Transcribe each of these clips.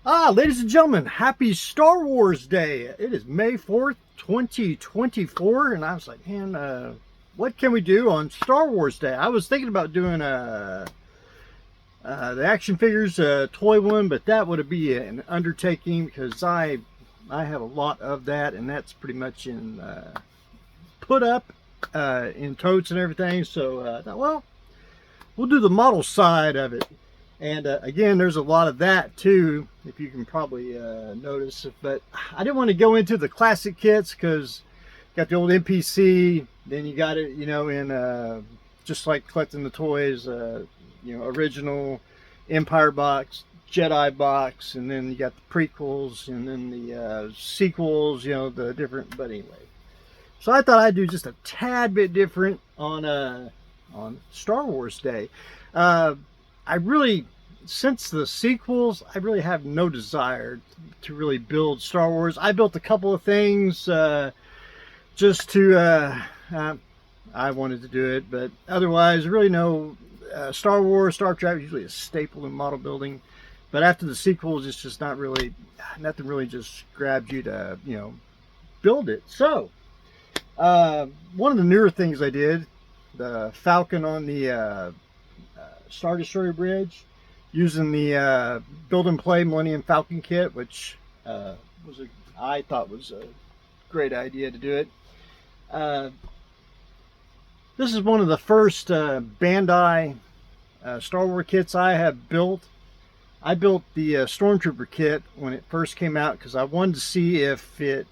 Ladies and gentlemen, happy Star Wars Day. It is May 4th, 2024, and I was like, man, what can we do on Star Wars Day? I was thinking about doing the action figures toy one, but that would be an undertaking because I have a lot of that, and that's pretty much in put up in totes and everything. So I thought, well, we'll do the model side of it. And again, there's a lot of that too, if you can probably notice. But I didn't want to go into the classic kits because you got the old NPC, then you got it, in just like collecting the toys, original Empire box, Jedi box, and then you got the prequels, and then the sequels, the different. But anyway, so I thought I'd do just a tad bit different on Star Wars Day. I really, since the sequels, I really have no desire to really build Star Wars. I built a couple of things just to, I wanted to do it, but otherwise, really no. Star Wars, Star Trek is usually a staple in model building, but after the sequels, it's just not really, nothing really just grabs you to, build it. So, one of the newer things I did, the Falcon on the Star Destroyer bridge, using the build and play Millennium Falcon kit, which I thought was a great idea to do it. This is one of the first Bandai Star Wars kits I have built. I built the Stormtrooper kit when it first came out because I wanted to see if it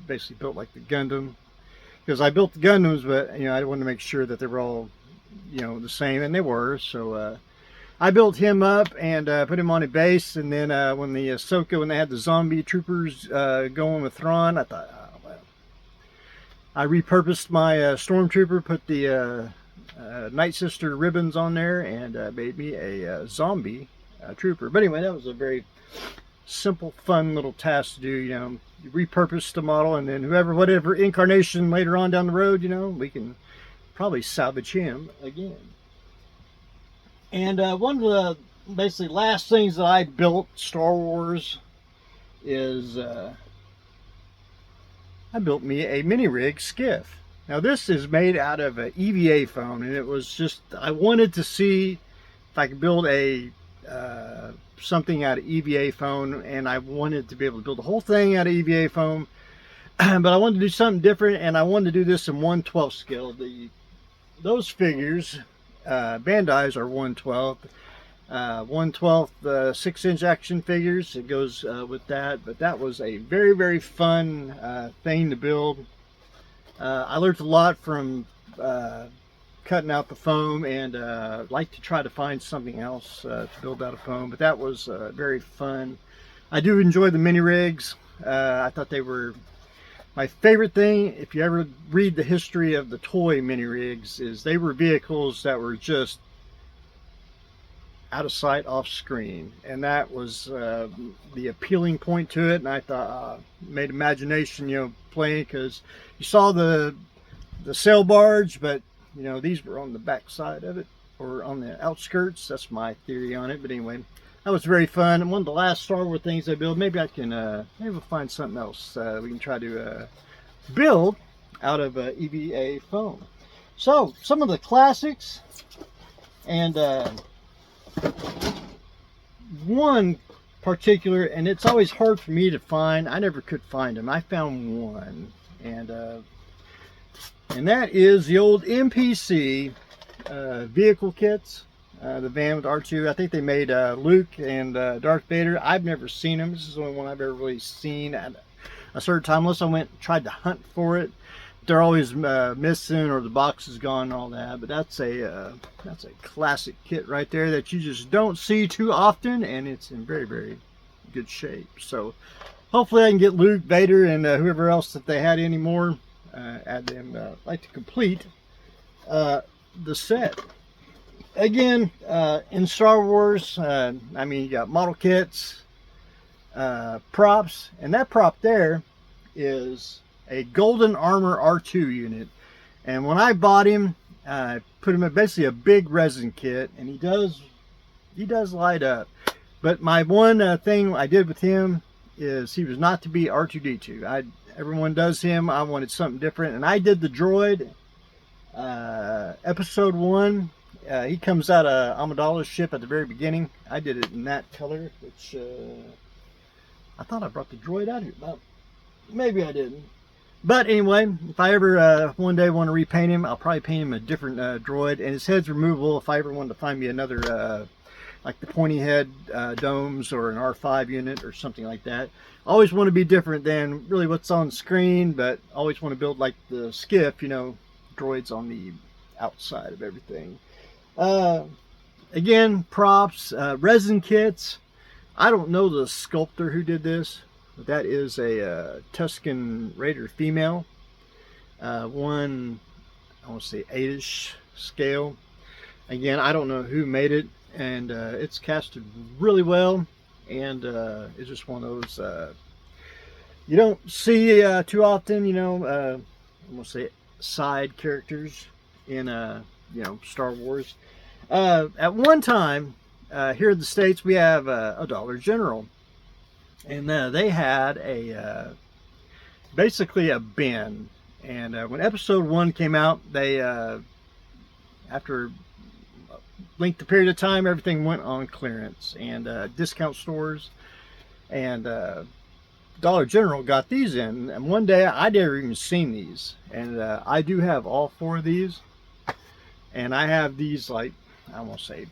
basically built like the Gundam. Because I built the Gundams, but I wanted to make sure that they were all the same, and they were. So I built him up and put him on a base, and then when they had the zombie troopers going with Thrawn, I thought, oh, well. I repurposed my Stormtrooper, put the Night Sister ribbons on there, and made me a zombie trooper. But anyway, that was a very simple, fun little task to do. You repurpose the model, and then whatever incarnation later on down the road, we can probably salvage him again. And one of the basically last things that I built Star Wars is I built me a MiniRig skiff. Now this is made out of an EVA foam, and it was just, I wanted to see if I could build a something out of EVA foam, and I wanted to be able to build the whole thing out of EVA foam. But I wanted to do something different, and I wanted to do this in 1/12 scale. Those figures, Bandai's are 1/12. 1/12 6-inch action figures. It goes with that. But that was a very, very fun thing to build. I learned a lot from cutting out the foam, and like to try to find something else to build out of foam. But that was very fun. I do enjoy the mini rigs. I thought they were my favorite thing. If you ever read the history of the toy mini rigs, is they were vehicles that were just out of sight, off screen, and that was the appealing point to it. And I thought, made imagination, playing, because you saw the sail barge, but these were on the back side of it, or on the outskirts. That's my theory on it. But anyway, that was very fun. And one of the last Star Wars things I built. Maybe I can maybe we'll find something else we can try to build out of EVA foam. So some of the classics, and one particular, and it's always hard for me to find. I never could find them. I found one, and that is the old NPC vehicle kits. The van with R2. I think they made Luke and Darth Vader. I've never seen them. This is the only one I've ever really seen at a certain time, unless I went and tried to hunt for it. They're always missing, or the box is gone and all that. But that's a classic kit right there that you just don't see too often, and it's in very, very good shape. So hopefully I can get Luke, Vader, and whoever else that they had anymore, add them. Like to complete the set. Again, in Star Wars, you got model kits, props, and that prop there is a golden armor R2 unit. And when I bought him, I put him in basically a big resin kit, and he does light up. But my one thing I did with him is he was not to be R2-D2. Everyone does him. I wanted something different, and I did the droid. Episode 1. He comes out of Amidala's ship at the very beginning. I did it in that color, which I thought I brought the droid out here. Well, maybe I didn't. But anyway, if I ever one day want to repaint him, I'll probably paint him a different droid. And his head's removable if I ever wanted to find me another, like the pointy head domes or an R5 unit or something like that. Always want to be different than really what's on screen, but always want to build like the skiff, you know, droids on the outside of everything. Again, props, resin kits. I don't know the sculptor who did this, but that is a Tuscan Raider female. One, I want to say 8-ish scale. Again, I don't know who made it, and it's casted really well, and it's just one of those you don't see too often, you know, I'm going to say side characters in, you know, Star Wars. At one time, here in the States, we have a Dollar General, and they had a basically a bin. And when episode 1 came out, they after a length of period of time, everything went on clearance and discount stores, and Dollar General got these in. And one day I never even seen these, and I do have all 4 of these, and I have these, like, I won't say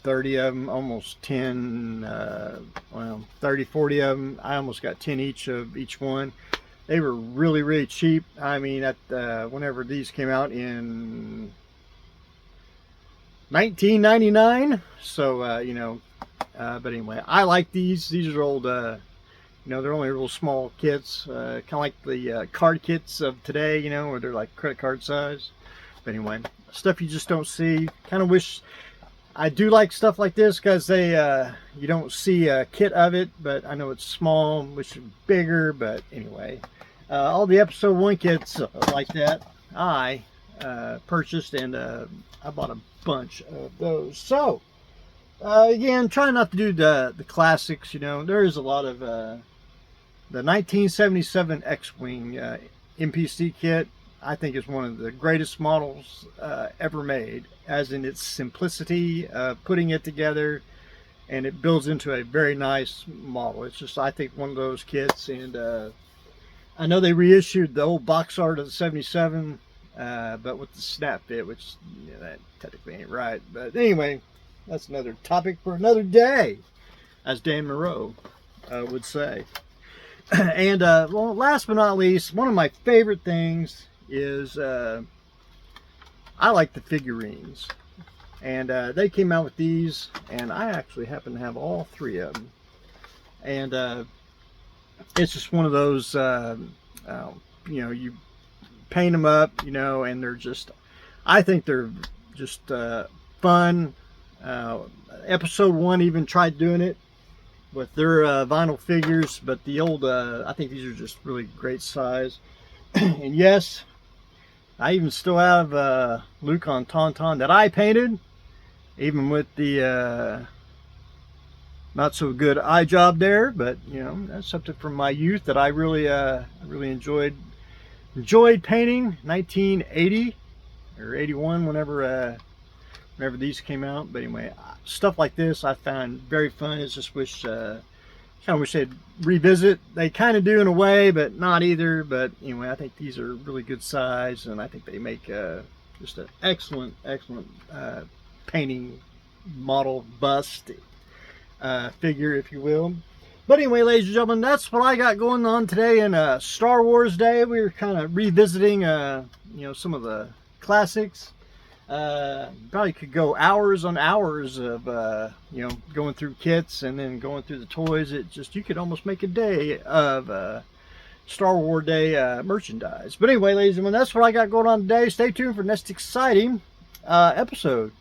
30 of them, almost 10, well, 30, 40 of them. I almost got 10 each of each one. They were really, really cheap. I mean, at whenever these came out in 1999. So, you know, but anyway, I like these. These are old, you know, they're only real small kits, kind of like the card kits of today, you know, where they're like credit card size. But anyway, stuff you just don't see. Kind of wish I do like stuff like this, because they you don't see a kit of it, but I know it's small, wish it was bigger. But anyway, all the episode 1 kits like that I purchased, and I bought a bunch of those. So again, try not to do the classics. You know, there is a lot of the 1977 X-Wing NPC kit. I think is one of the greatest models ever made, as in its simplicity, putting it together, and it builds into a very nice model. It's just, I think, one of those kits. And I know they reissued the old box art of the 77, but with the snap fit, which, you know, that technically ain't right. But anyway, that's another topic for another day, as Dan Moreau would say. And well, last but not least, one of my favorite things is I like the figurines, and they came out with these, and I actually happen to have all 3 of them. And it's just one of those, you know, you paint them up, you know, and they're just, I think they're just fun. Episode 1 even tried doing it with their vinyl figures, but the old, I think these are just really great size. And yes, I even still have Luke on Tauntaun that I painted, even with the not so good eye job there. But you know, that's something from my youth that I really enjoyed painting. 1980 or 81, whenever these came out. But anyway, stuff like this I found very fun. It's just kind of wish they'd revisit. They kind of do in a way, but not either. But anyway, I think these are really good size, and I think they make just an excellent painting model bust figure, if you will. But anyway, ladies and gentlemen, that's what I got going on today in Star Wars Day. We were kind of revisiting you know, some of the classics. Probably could go hours on hours of you know, going through kits and then going through the toys. It just, you could almost make a day of Star Wars Day merchandise. But anyway, ladies and gentlemen, that's what I got going on today. Stay tuned for the next exciting episode.